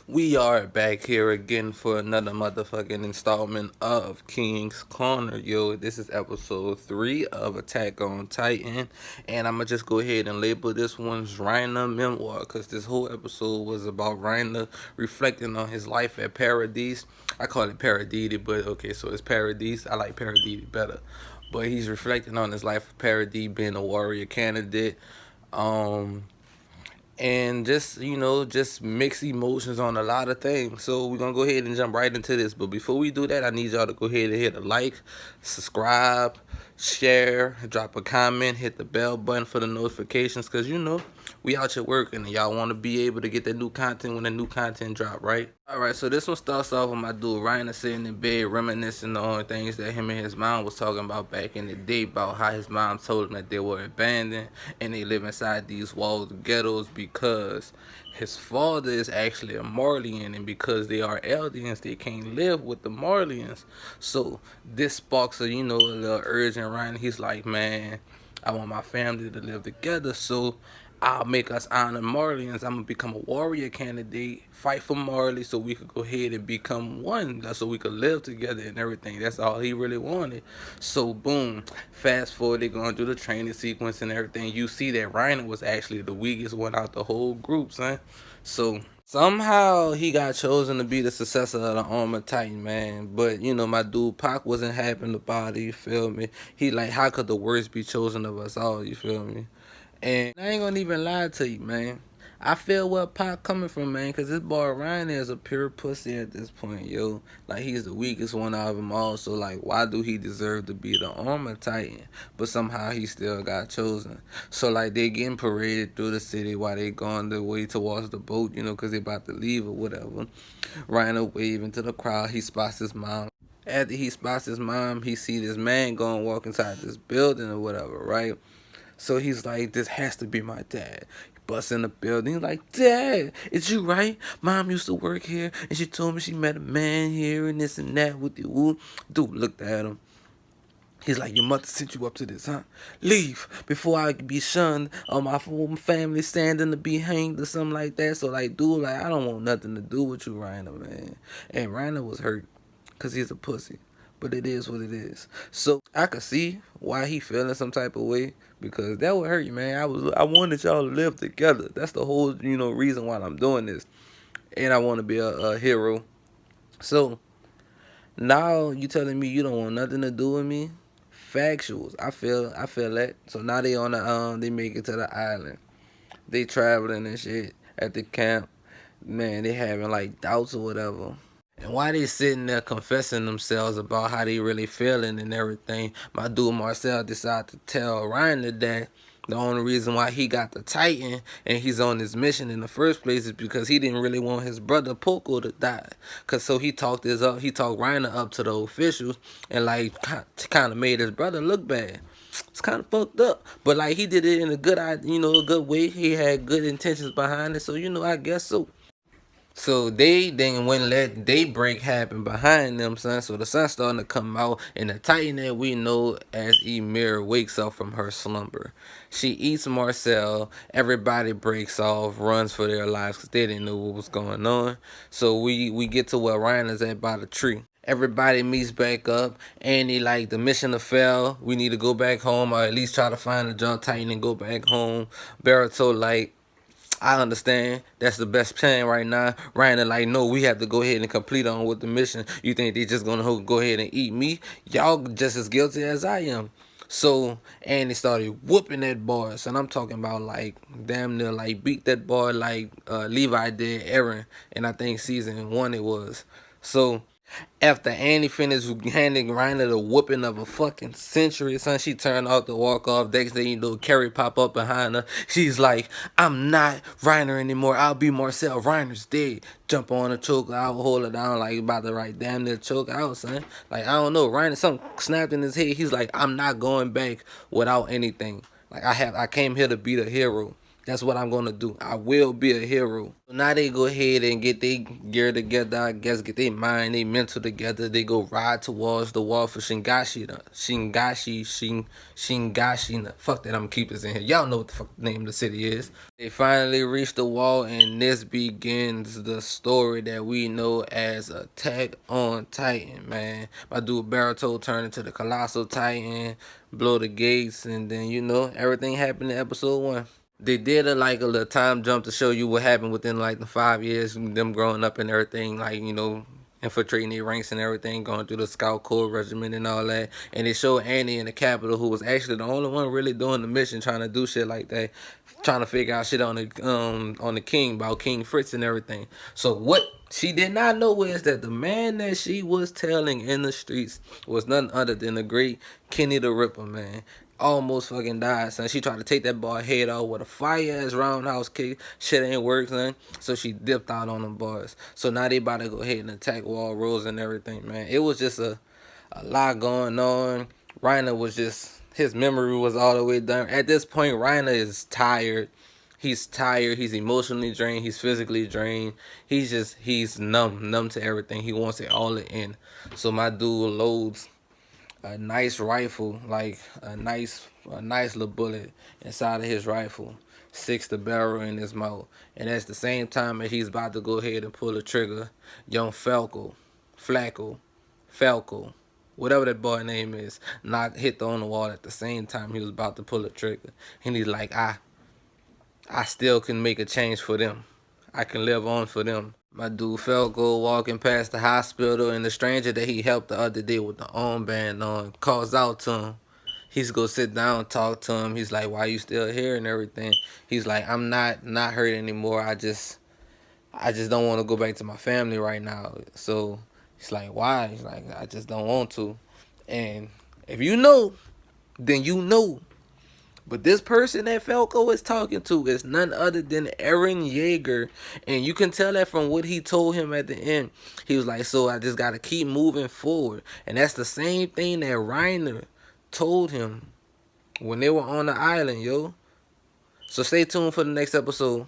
We are back here again for another motherfucking installment of King's Corner. Yo, this is episode 3 of Attack on Titan. And I'm going to just go ahead and label this one's Reiner Memoir. Because this whole episode was about Reiner reflecting on his life at Paradise. I call it Paradise, but okay, so it's Paradise. I like Paradise better. But he's reflecting on his life at Paradise, being a warrior candidate. And just just mix emotions on a lot of things. So we're gonna go ahead and jump right into this, but before we do that, I need y'all to go ahead and hit a like, subscribe, share, drop a comment, hit the bell button for the notifications, because we out here working and y'all want to be able to get the new content when the new content drop, right? Alright, so this one starts off with my dude Reiner sitting in bed reminiscing on things that him and his mom was talking about back in the day, about how his mom told him that they were abandoned and they live inside these walled ghettos because his father is actually a Marleyan, and because they are Eldians, they can't live with the Marleyans. So this sparks a little urge in Reiner. He's like, man, I want my family to live together, so I'll make us honor Marleyans. I'm gonna become a warrior candidate, fight for Marley, so we could go ahead and become one. That's so we could live together and everything. That's all he really wanted. So boom, fast forward, they're going through the training sequence and everything. You see that Reiner was actually the weakest one out the whole group, son. So somehow he got chosen to be the successor of the Armored Titan, man. But my dude Pac wasn't happy about it, you feel me? He like, how could the worst be chosen of us all, you feel me? And I ain't gonna even lie to you, man. I feel where Pac coming from, man, because this boy Ryan is a pure pussy at this point, yo. Like, he's the weakest one out of them all, so, like, why do he deserve to be the Armor Titan? But somehow he still got chosen. So, like, they getting paraded through the city while they going the way towards the boat, because they about to leave or whatever. Ryan waving to the crowd. He spots his mom. After he spots his mom, he see this man going walk inside this building or whatever, right? So he's like, this has to be my dad. He busts in the building. He's like, Dad, it's you, right? Mom used to work here, and she told me she met a man here and this and that with you. Dude looked at him. He's like, your mother sent you up to this, huh? Leave before I be shunned or my family standing to be hanged or something like that. So, like, dude, like, I don't want nothing to do with you, Reiner, man. And Reiner was hurt because he's a pussy. But it is what it is. So I could see why he feeling some type of way, because that would hurt you, man. I wanted y'all to live together. That's the whole reason why I'm doing this, and I want to be a hero. So now you telling me you don't want nothing to do with me? Factuals. I feel that. So now they on the they make it to the island. They traveling and shit at the camp. Man, they having like doubts or whatever. And why they sitting there confessing themselves about how they really feeling and everything, my dude Marcel decided to tell Reiner that the only reason why he got the Titan and he's on this mission in the first place is because he didn't really want his brother Poco to die. Cause so he talked Reiner up to the officials and like kind of made his brother look bad. It's kind of fucked up, but like he did it in a good, a good way. He had good intentions behind it, so I guess so. So they then wouldn't let daybreak happen behind them, son. So the sun's starting to come out, and the Titan that we know as Ymir wakes up from her slumber. She eats Marcel. Everybody breaks off, runs for their lives because they didn't know what was going on. So we get to where Ryan is at by the tree. Everybody meets back up, and he like, the mission to fail. We need to go back home, or at least try to find the Jaw Titan and go back home. Baruto like, I understand that's the best plan right now. Ryan like, no, we have to go ahead and complete on with the mission. You think they just gonna go ahead and eat me? Y'all just as guilty as I am. So, and they started whooping that boy. So, and I'm talking about like damn near like beat that boy like Levi did Aaron. And I think season 1 it was. So after Annie finished handing Reiner the whooping of a fucking century, son, she turned off to walk off. Next thing you know, Carrie pop up behind her. She's like, I'm not Reiner anymore. I'll be Marcel. Reiner's dead. Jump on her, choke her out, hold her down like about to right damn near choke out, son. Like, I don't know. Reiner, something snapped in his head. He's like, I'm not going back without anything. Like, I came here to be the hero. That's what I'm gonna do. I will be a hero. Now they go ahead and get their gear together, I guess, get their mind, their mental together. They go ride towards the wall for Shingashi. Shingashi. Fuck that, I'm keepers in here. Y'all know what the fuck the name of the city is. They finally reach the wall, and this begins the story that we know as Attack on Titan, man. My dude Baruto turned into the Colossal Titan, blow the gates, and then, you know, everything happened in episode 1. They did a little time jump to show you what happened within like the 5 years, them growing up and everything, like, you know, infiltrating their ranks and everything, going through the Scout Corps regiment and all that. And they showed Annie in the Capitol, who was actually the only one really doing the mission, trying to do shit like that, trying to figure out shit on the king, about King Fritz and everything. So what she did not know is that the man that she was telling in the streets was none other than the great Kenny the Ripper, man. Almost fucking died, son. She tried to take that boy head off with a fire ass roundhouse kick. Shit ain't work, son. So she dipped out on them boys. So now they about to go ahead and attack Wall Rose and everything, man. It was just a lot going on. Reiner was just, his memory was all the way done. At this point, Reiner is tired. He's tired. He's emotionally drained. He's physically drained. He's numb to everything. He wants it all in. So my dude loads a nice rifle, like a nice little bullet inside of his rifle, sticks the barrel in his mouth, and at the same time that he's about to go ahead and pull the trigger, young Falco, whatever that boy name is, hit on the wall at the same time he was about to pull the trigger, and he's like, I still can make a change for them. I can live on for them. My dude Falco walking past the hospital, and the stranger that he helped the other day with the armband on calls out to him. He's go sit down, talk to him. He's like, "Why you still here?" and everything. He's like, "I'm not hurt anymore. I just don't want to go back to my family right now." So he's like, "Why?" He's like, "I just don't want to." And if you know, then you know. But this person that Falco is talking to is none other than Eren Yeager. And you can tell that from what he told him at the end. He was like, so I just got to keep moving forward. And that's the same thing that Reiner told him when they were on the island, yo. So stay tuned for the next episode.